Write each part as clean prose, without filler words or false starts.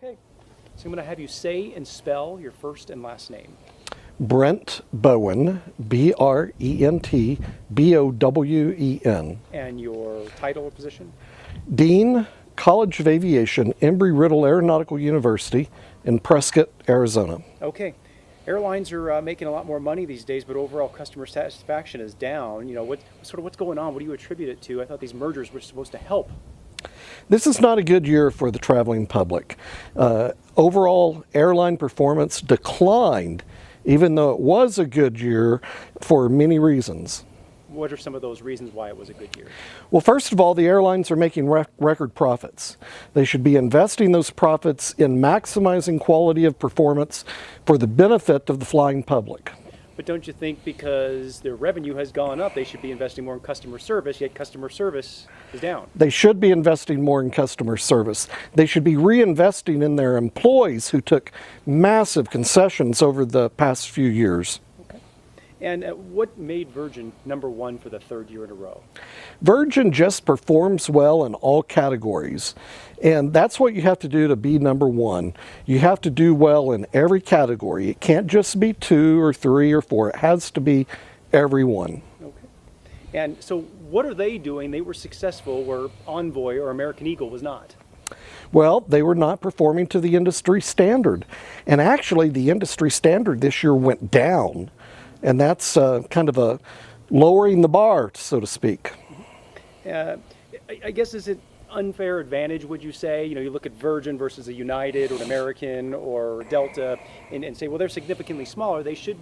Okay, so I'm going to have you say and spell your first and last name. Brent Bowen, Brent Bowen. And your title or position? Dean, College of Aviation, Embry-Riddle Aeronautical University in Prescott, Arizona. Okay. Airlines are making a lot more money these days, but overall customer satisfaction is down. What's going on? What do you attribute it to? I thought these mergers were supposed to help. This is not a good year for the traveling public. Overall airline performance declined, even though it was a good year for many reasons. What are some of those reasons why it was a good year? Well, first of all, the airlines are making record profits. They should be investing those profits in maximizing quality of performance for the benefit of the flying public. But don't you think because their revenue has gone up, they should be investing more in customer service, yet customer service is down? They should be investing more in customer service. They should be reinvesting in their employees who took massive concessions over the past few years. And what made Virgin number one for the third year in a row? Virgin just performs well in all categories. And that's what you have to do to be number one. You have to do well in every category. It can't just be 2 or 3 or 4. It has to be every one. Okay. And so what are they doing? They were successful where Envoy or American Eagle was not. Well, they were not performing to the industry standard. And actually, the industry standard this year went down. And that's kind of a lowering the bar, so to speak. I guess is it unfair advantage, would you say? You look at Virgin versus a United or an American or Delta and say, well, they're significantly smaller. They should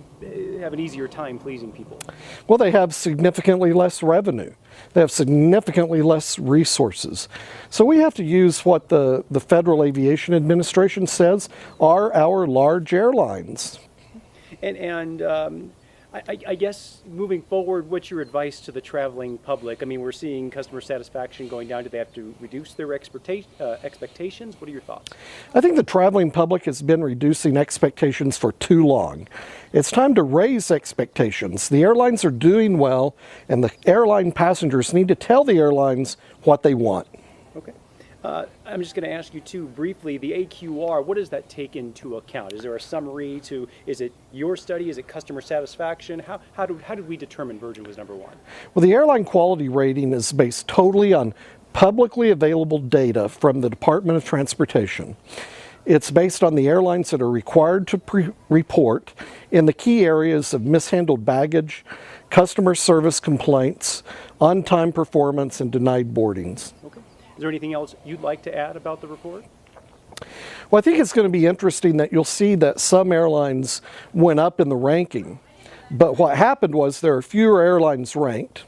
have an easier time pleasing people. Well, they have significantly less revenue. They have significantly less resources. So we have to use what the Federal Aviation Administration says are our large airlines. I guess moving forward, what's your advice to the traveling public? I mean, we're seeing customer satisfaction going down. Do they have to reduce their expectations? What are your thoughts? I think the traveling public has been reducing expectations for too long. It's time to raise expectations. The airlines are doing well, and the airline passengers need to tell the airlines what they want. Okay. I'm just going to ask you too briefly, the AQR, what does that take into account? Is there a summary to, is it your study, is it customer satisfaction? How did we determine Virgin was number one? Well, the airline quality rating is based totally on publicly available data from the Department of Transportation. It's based on the airlines that are required to report in the key areas of mishandled baggage, customer service complaints, on-time performance, and denied boardings. Okay. Is there anything else you'd like to add about the report? Well, I think it's going to be interesting that you'll see that some airlines went up in the ranking. But what happened was there are fewer airlines ranked.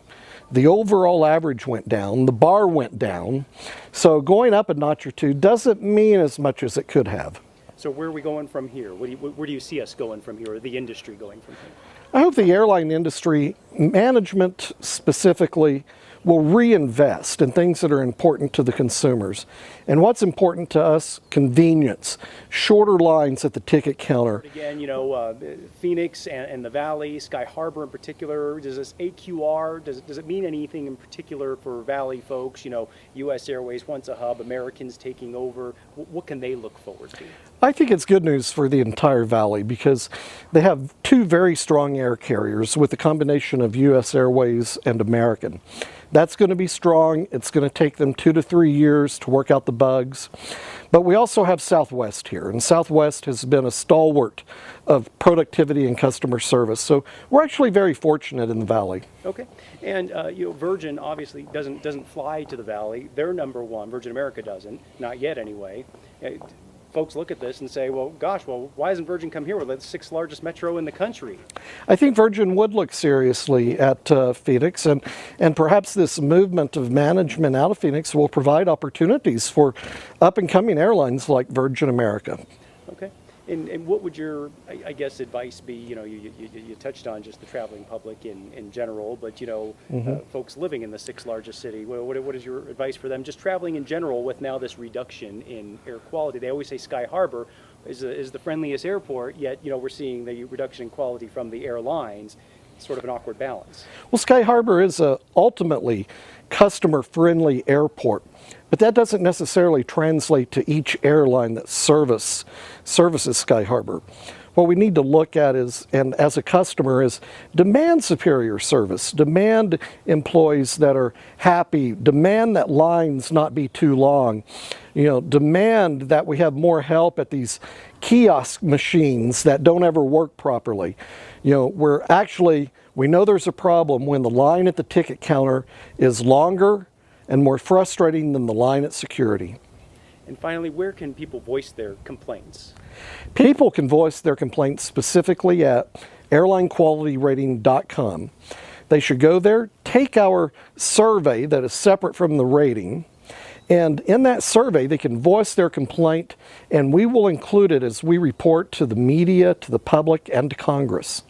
The overall average went down. The bar went down. So going up a notch or two doesn't mean as much as it could have. So where are we going from here? Where do you see us going from here, or the industry going from here? I hope the airline industry, management specifically, will reinvest in things that are important to the consumers. And what's important to us? Convenience, shorter lines at the ticket counter. Again, Phoenix and the Valley, Sky Harbor in particular, does this AQR, does it mean anything in particular for Valley folks? U.S. Airways, once a hub, Americans taking over. What can they look forward to? I think it's good news for the entire Valley because they have 2 very strong air carriers with a combination of U.S. Airways and American. That's going to be strong. It's going to take them 2 to 3 years to work out the bugs. But we also have Southwest here, and Southwest has been a stalwart of productivity and customer service. So we're actually very fortunate in the Valley. Okay. And Virgin obviously doesn't fly to the Valley. They're number one. Virgin America doesn't, not yet anyway. Folks look at this and say, well, why hasn't Virgin come here? We're the 6th largest metro in the country. I think Virgin would look seriously at Phoenix, and perhaps this movement of management out of Phoenix will provide opportunities for up-and-coming airlines like Virgin America. Okay. And what would your, I guess, advice be? You touched on just the traveling public in general, but folks living in the 6th largest city. What is your advice for them? Just traveling in general with now this reduction in air quality. They always say Sky Harbor is the friendliest airport, yet we're seeing the reduction in quality from the airlines. It's sort of an awkward balance. Well, Sky Harbor is a ultimately customer-friendly airport. but that doesn't necessarily translate to each airline that services Sky Harbor. What we need to look at is, and as a customer, is demand superior service, demand employees that are happy, demand that lines not be too long, demand that we have more help at these kiosk machines that don't ever work properly. We know there's a problem when the line at the ticket counter is longer and more frustrating than the line at security. And finally, where can people voice their complaints? People can voice their complaints specifically at airlinequalityrating.com. They should go there, take our survey that is separate from the rating, and in that survey they can voice their complaint, and we will include it as we report to the media, to the public, and to Congress.